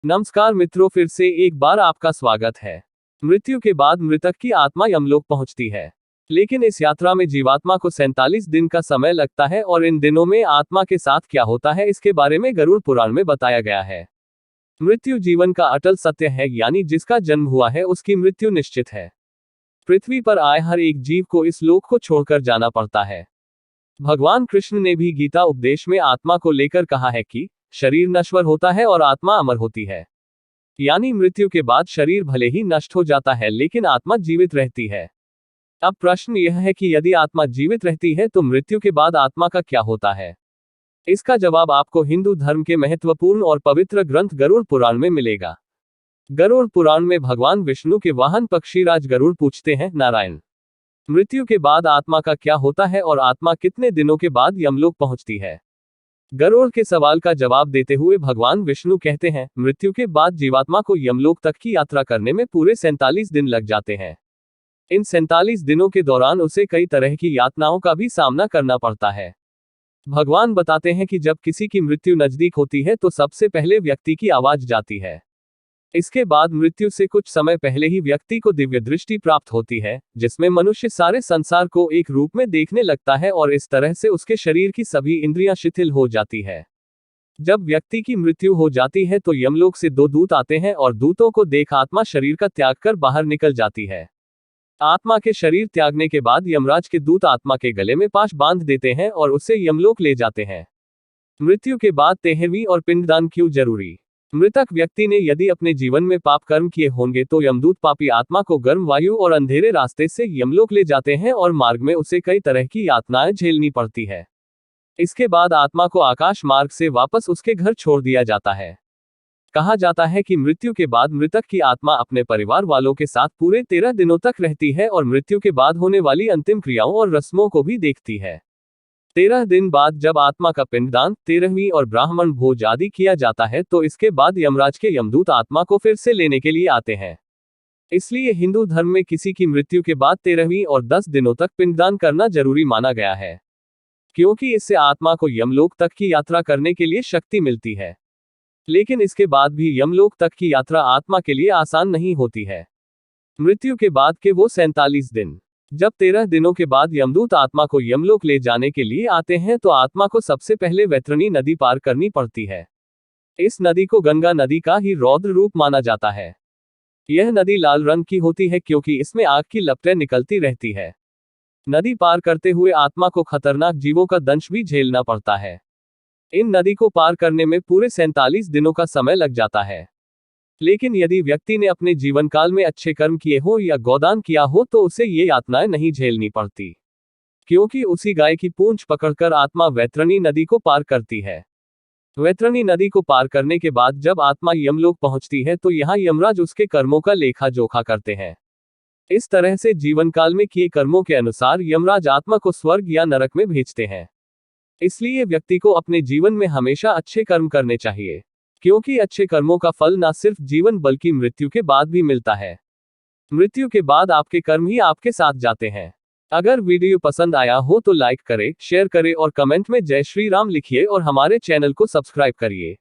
नमस्कार मित्रों, फिर से एक बार आपका स्वागत है। मृत्यु के बाद मृतक की आत्मा यमलोक पहुंचती है, लेकिन इस यात्रा में जीवात्मा को 47 दिन का समय लगता है और इन दिनों में आत्मा के साथ क्या होता है इसके बारे में गरुड़ पुराण में बताया गया है। मृत्यु जीवन का अटल सत्य है, यानी जिसका जन्म हुआ है उसकी मृत्यु निश्चित है। पृथ्वी पर आए हर एक जीव को इस लोक को छोड़कर जाना पड़ता है। भगवान कृष्ण ने भी गीता उपदेश में आत्मा को लेकर कहा है कि शरीर नश्वर होता है और आत्मा अमर होती है। यानी मृत्यु के बाद शरीर भले ही नष्ट हो जाता है, लेकिन आत्मा जीवित रहती है। अब प्रश्न यह है कि यदि आत्मा जीवित रहती है तो मृत्यु के बाद आत्मा का क्या होता है? इसका जवाब आपको हिंदू धर्म के महत्वपूर्ण और पवित्र ग्रंथ गरुड़ पुराण में मिलेगा। गरुड़ पुराण में भगवान विष्णु के वाहन पक्षीराज गरुड़ पूछते हैं, नारायण, मृत्यु के बाद आत्मा का क्या होता है और आत्मा कितने दिनों के बाद यमलोक पहुंचती है? गरुड़ के सवाल का जवाब देते हुए भगवान विष्णु कहते हैं, मृत्यु के बाद जीवात्मा को यमलोक तक की यात्रा करने में पूरे 47 दिन लग जाते हैं। इन 47 दिनों के दौरान उसे कई तरह की यातनाओं का भी सामना करना पड़ता है। भगवान बताते हैं कि जब किसी की मृत्यु नजदीक होती है तो सबसे पहले व्यक्ति की आवाज जाती है। इसके बाद मृत्यु से कुछ समय पहले ही व्यक्ति को दिव्य दृष्टि प्राप्त होती है, जिसमें मनुष्य सारे संसार को एक रूप में देखने लगता है और इस तरह से उसके शरीर की सभी इंद्रियां शिथिल हो जाती है। जब व्यक्ति की मृत्यु हो जाती है तो यमलोक से 2 दूत आते हैं और दूतों को देख आत्मा शरीर का त्याग कर बाहर निकल जाती है। आत्मा के शरीर त्यागने के बाद यमराज के दूत आत्मा के गले में पाश बांध देते हैं और उसे यमलोक ले जाते हैं। मृत्यु के बाद 13वीं और पिंडदान क्यों जरूरी? मृतक व्यक्ति ने यदि अपने जीवन में पाप कर्म किए होंगे तो यमदूत पापी आत्मा को गर्म वायु और अंधेरे रास्ते से यमलोक ले जाते हैं और मार्ग में उसे कई तरह की यातनाएं झेलनी पड़ती है। इसके बाद आत्मा को आकाश मार्ग से वापस उसके घर छोड़ दिया जाता है। कहा जाता है कि मृत्यु के बाद मृतक की आत्मा अपने परिवार वालों के साथ पूरे 13 दिनों तक रहती है और मृत्यु के बाद होने वाली अंतिम क्रियाओं और रस्मों को भी देखती है। 13 दिन बाद जब आत्मा का पिंडदान, 13वीं और ब्राह्मण भोज आदि किया जाता है तो इसके बाद यमराज के यमदूत आत्मा को फिर से लेने के लिए आते हैं। इसलिए हिंदू धर्म में किसी की मृत्यु के बाद 13वीं और 10 दिनों तक पिंडदान करना जरूरी माना गया है, क्योंकि इससे आत्मा को यमलोक तक की यात्रा करने के लिए शक्ति मिलती है। लेकिन इसके बाद भी यमलोक तक की यात्रा आत्मा के लिए आसान नहीं होती है। मृत्यु के बाद के वो 47 दिन, जब 13 दिनों के बाद यमदूत आत्मा को यमलोक ले जाने के लिए आते हैं तो आत्मा को सबसे पहले वैतरणी नदी पार करनी पड़ती है। इस नदी को गंगा नदी का ही रौद्र रूप माना जाता है। यह नदी लाल रंग की होती है क्योंकि इसमें आग की लपटें निकलती रहती है। नदी पार करते हुए आत्मा को खतरनाक जीवों का दंश भी झेलना पड़ता है। इन नदी को पार करने में पूरे 47 दिनों का समय लग जाता है। लेकिन यदि व्यक्ति ने अपने जीवन काल में अच्छे कर्म किए हो या गोदान किया हो तो उसे ये यातनाएं नहीं झेलनी पड़ती, क्योंकि उसी गाय की पूंछ पकड़कर आत्मा वैतरणी नदी को पार करती है। वैतरणी नदी को पार करने के बाद जब आत्मा यमलोक पहुंचती है तो यहाँ यमराज उसके कर्मों का लेखा जोखा करते हैं। इस तरह से जीवन काल में किए कर्मों के अनुसार यमराज आत्मा को स्वर्ग या नरक में भेजते हैं। इसलिए व्यक्ति को अपने जीवन में हमेशा अच्छे कर्म करने चाहिए, क्योंकि अच्छे कर्मों का फल न सिर्फ जीवन बल्कि मृत्यु के बाद भी मिलता है। मृत्यु के बाद आपके कर्म ही आपके साथ जाते हैं। अगर वीडियो पसंद आया हो तो लाइक करें, शेयर करें और कमेंट में जय श्री राम लिखिए और हमारे चैनल को सब्सक्राइब करिए।